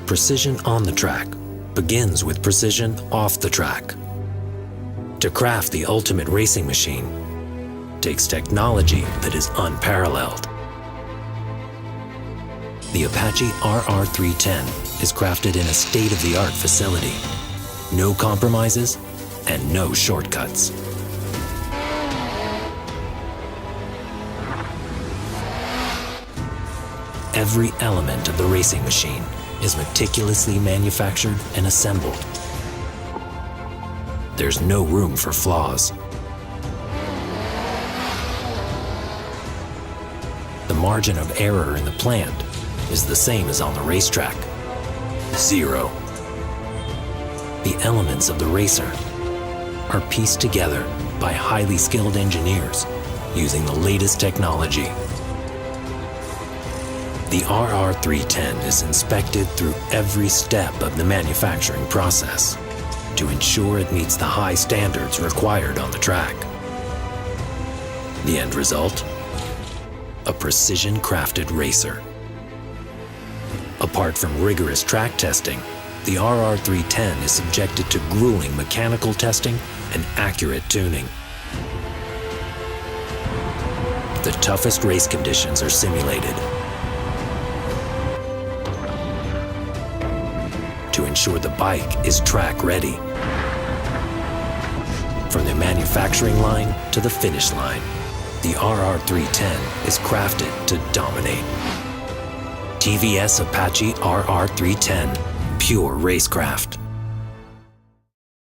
Precision on the track begins with precision off the track. To craft the ultimate racing machine takes technology that is unparalleled. The Apache RR310 is crafted in a state-of-the-art facility. No compromises and no shortcuts. Every element of the racing machine is meticulously manufactured and assembled. There's no room for flaws. The margin of error in the plant is the same as on the racetrack. 0. The elements of the racer are pieced together by highly skilled engineers using the latest technology. The RR310 is inspected through every step of the manufacturing process to ensure it meets the high standards required on the track. The end result? A precision-crafted racer. Apart from rigorous track testing, the RR310 is subjected to grueling mechanical testing and accurate tuning. The toughest race conditions are simulated to ensure the bike is track ready. From the manufacturing line to the finish line, the RR310 is crafted to dominate. TVS Apache RR310, pure racecraft.